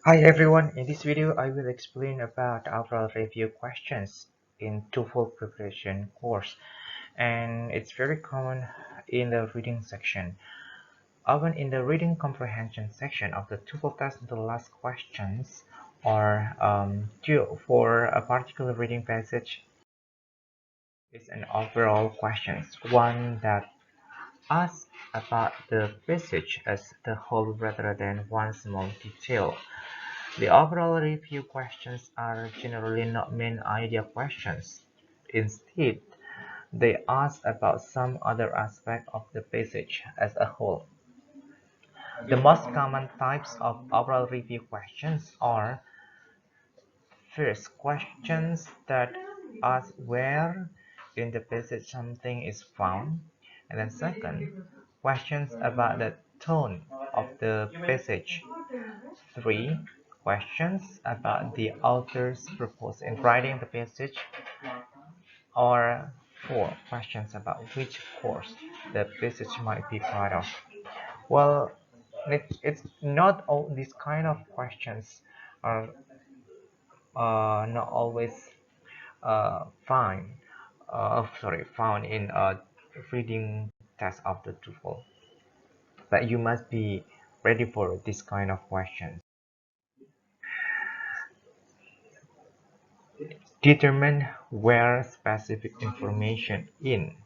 Hi everyone, in this video I will explain about overall review questions in TOEFL preparation course, and it's very common in the reading section. Often in the reading comprehension section of the TOEFL test, the last questions are due for a particular reading passage is an overall questions, one that asks about the passage as the whole rather than one small detail. The overall review questions are generally not main idea questions. Instead, they ask about some other aspect of the passage as a whole. The most common types of overall review questions are: first, questions that ask where in the passage something is found, and then second, questions about the tone of the passage. 3. Questions about the author's purpose in writing the passage, or 4. Questions about which course the passage might be part of. Well, it's not all these kind of questions are not always found in a reading test of the TOEFL, but you must be ready for this kind of questions. Determine where specific information in.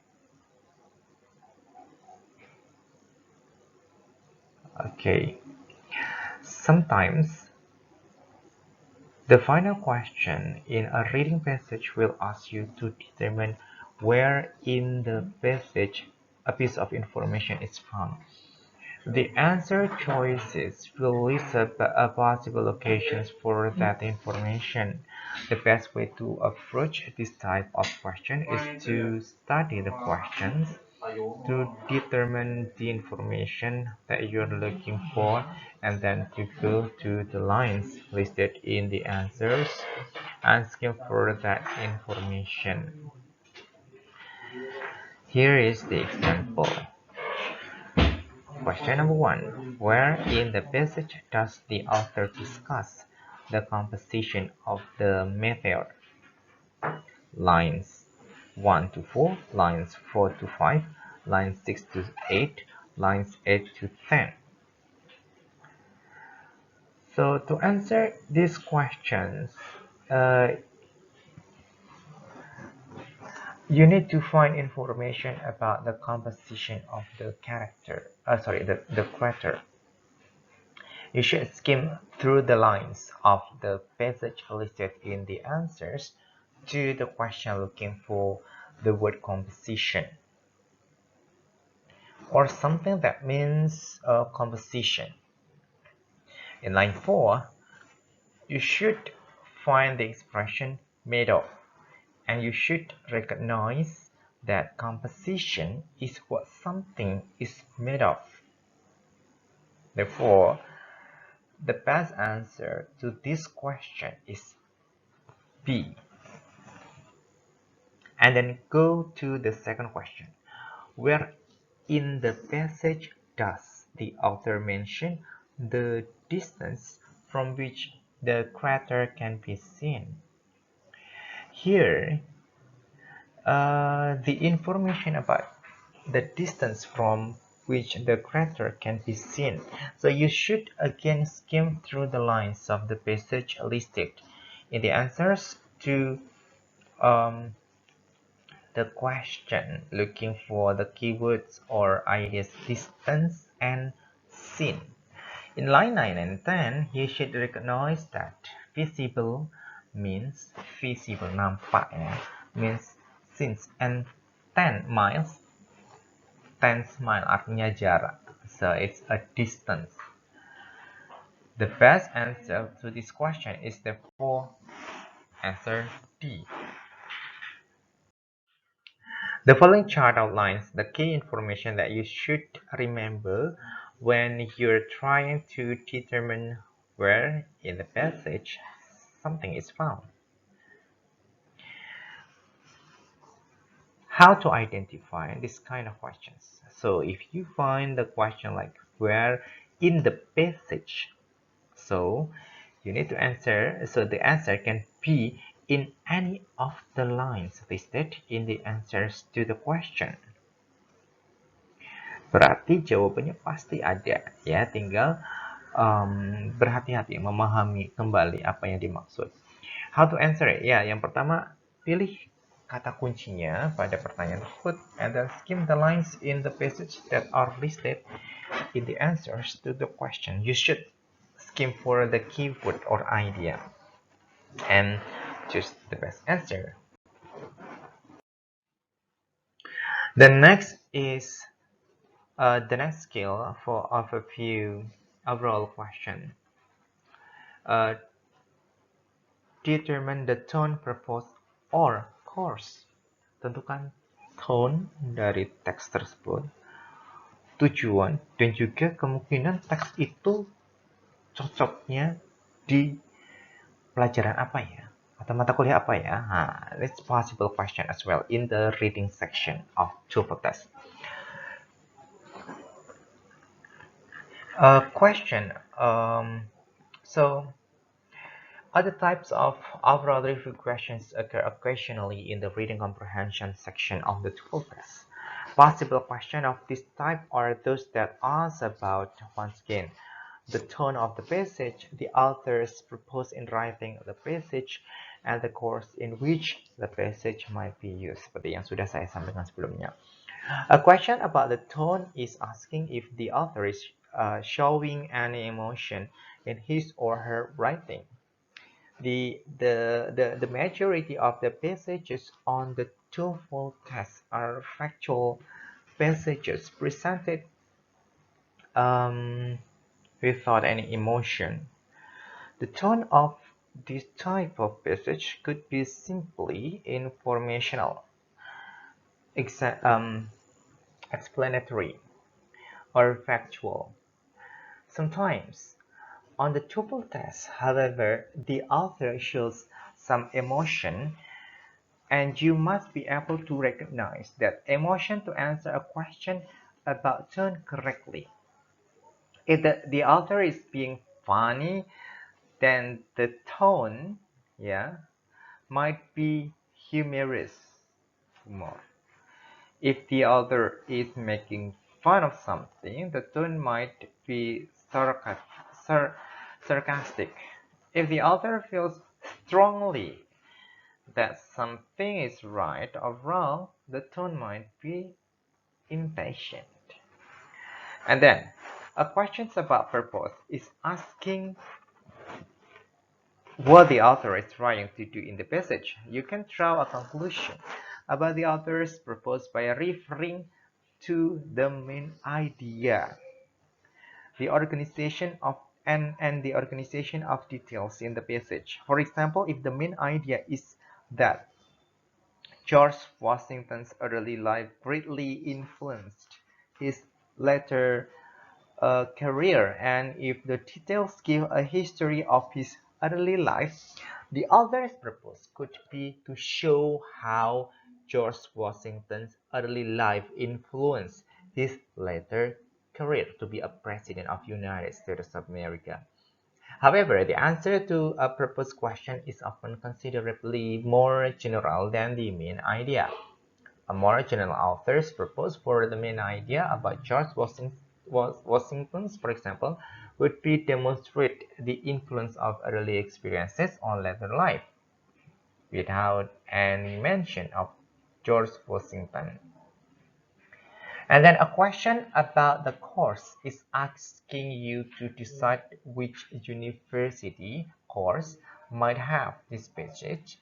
Okay. Sometimes the final question in a reading passage will ask you to determine where in the passage a piece of information is found. The answer choices will list possible locations for that information. The best way to approach this type of question is to study the questions to determine the information that you're looking for, and then to go to the lines listed in the answers, asking for that information. Here is the example. Question number 1. Where in the passage does the author discuss the composition of the method? Lines 1 to 4, lines 4 to 5, lines 6 to 8, lines 8 to 10. So to answer these questions, uh, you need to find information about the composition of the the character. You should skim through the lines of the passage listed in the answers to the question looking for the word composition, or something that means composition. In line 4, you should find the expression made of, and you should recognize that composition is what something is made of. Therefore, the best answer to this question is B. And then go to the second question. Where in the passage does the author mention the distance from which the crater can be seen? Here, the information about the distance from which the crater can be seen. So you should again skim through the lines of the passage listed in the answers to the question, looking for the keywords or ideas distance and seen. In line 9 and 10, you should recognize that visible means visible, nampaknya, means since, and 10 miles, 10 mile artinya jarak, so it's a distance. The best answer to this question is therefore answer D. The following chart outlines the key information that you should remember when you're trying to determine where in the passage something is found. How to identify this kind of questions. So if you find the question like where in the passage, so You need to answer, so the answer can be in any of the lines listed in the answers to the question. Berarti jawabannya pasti ada, ya. Tinggal berhati-hati memahami kembali apa yang dimaksud. How to answer it? Ya, yang pertama, pilih kata kuncinya pada pertanyaan tersebut and then skim the lines in the passage that are listed in the answers to the question. You should skim for the keyword or idea and choose the best answer. The next is the next skill for overview overall question. Determine the tone, purpose, or course. Tentukan tone dari teks tersebut, tujuan, dan juga kemungkinan teks itu cocoknya di pelajaran apa ya? Atau mata kuliah apa ya? It's possible question as well in the reading section of TOEFL test. Question. So, other types of overall review questions occur occasionally in the reading comprehension section of the TOEFL test. Possible questions of this type are those that ask about, once again, the tone of the passage, the author's purpose in writing the passage, and the course in which the passage might be used. Seperti yang sudah saya sampaikan sebelumnya. A question about the tone is asking if the author is showing any emotion in his or her writing. The majority of the passages on the TOEFL test are factual passages presented without any emotion. The tone of this type of passage could be simply informational, explanatory, or factual. Sometimes, on the TOEFL test, however, the author shows some emotion, and you must be able to recognize that emotion to answer a question about tone correctly. If the author is being funny, then the tone, might be humorous. If the author is making fun of something, the tone might be sarcastic. If the author feels strongly that something is right or wrong, the tone might be impatient. And then, a question about purpose is asking what the author is trying to do in the passage. You can draw a conclusion about the author's purpose by referring to the main idea, the organization of and the organization of details in the passage. For example, if the main idea is that George Washington's early life greatly influenced his later career, and if the details give a history of his early life, the author's purpose could be to show how George Washington's early life influenced his later career to be a president of the United States of America. However, the answer to a purpose question is often considerably more general than the main idea. A more general author's purpose for the main idea about George Washington's, for example, would be demonstrate the influence of early experiences on later life, without any mention of George Washington. And then a question about the course is asking you to decide which university course might have this passage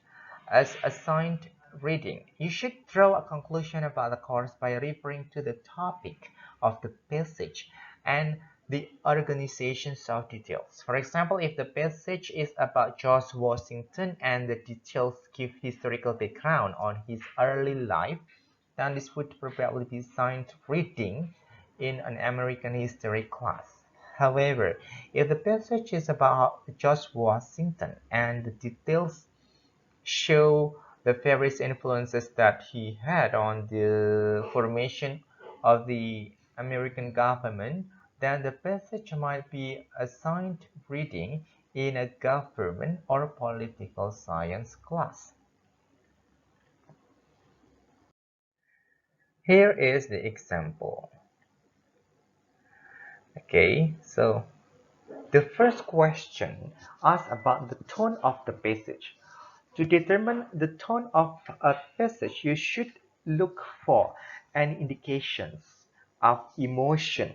as assigned reading. You should draw a conclusion about the course by referring to the topic of the passage and the organization's of details. For example, if the passage is about George Washington and the details give historical background on his early life, then this would probably be assigned reading in an American history class. However, if the passage is about George Washington and the details show the various influences that he had on the formation of the American government, then the passage might be assigned reading in a government or political science class. Here is the example. Okay, so the first question asks about the tone of the passage. To determine the tone of a passage, you should look for any indications of emotion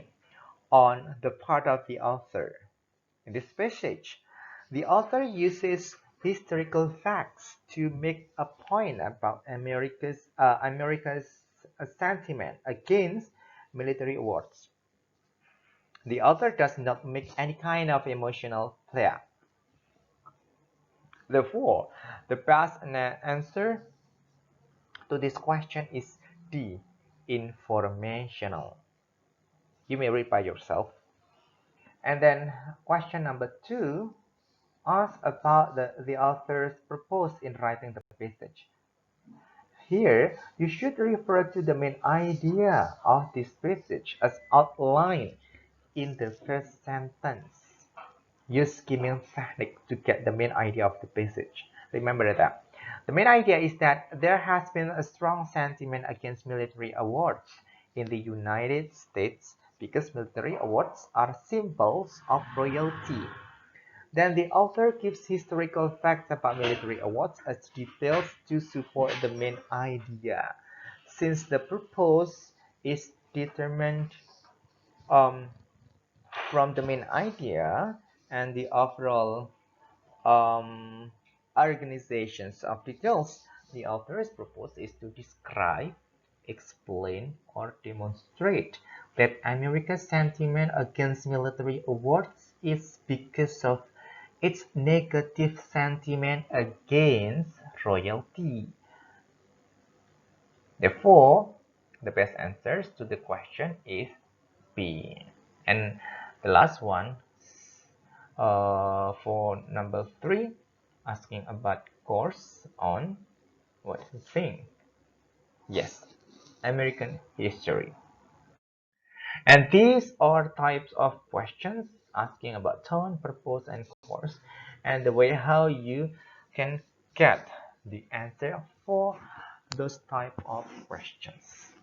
on the part of the author. In this passage, the author uses historical facts to make a point about America's sentiment against military awards. The author does not make any kind of emotional play. Therefore, the best answer to this question is D, informational. You may read by yourself. And then question number 2 asks about the author's purpose in writing the passage. Here, you should refer to the main idea of this passage as outlined in the first sentence. Use skimming technique to get the main idea of the passage. Remember that. The main idea is that there has been a strong sentiment against military awards in the United States because military awards are symbols of royalty. Then the author gives historical facts about military awards as details to support the main idea. Since the purpose is determined um, from the main idea and the overall organizations of details, the author's purpose is to describe, explain, or demonstrate that America's sentiment against military awards is because of its negative sentiment against royalty. Therefore, the best answers to the question is B. And the last one, for number 3, asking about course on what you think. Yes, American history. And these are types of questions asking about tone, purpose, and course, and the way how you can get the answer for those type of questions.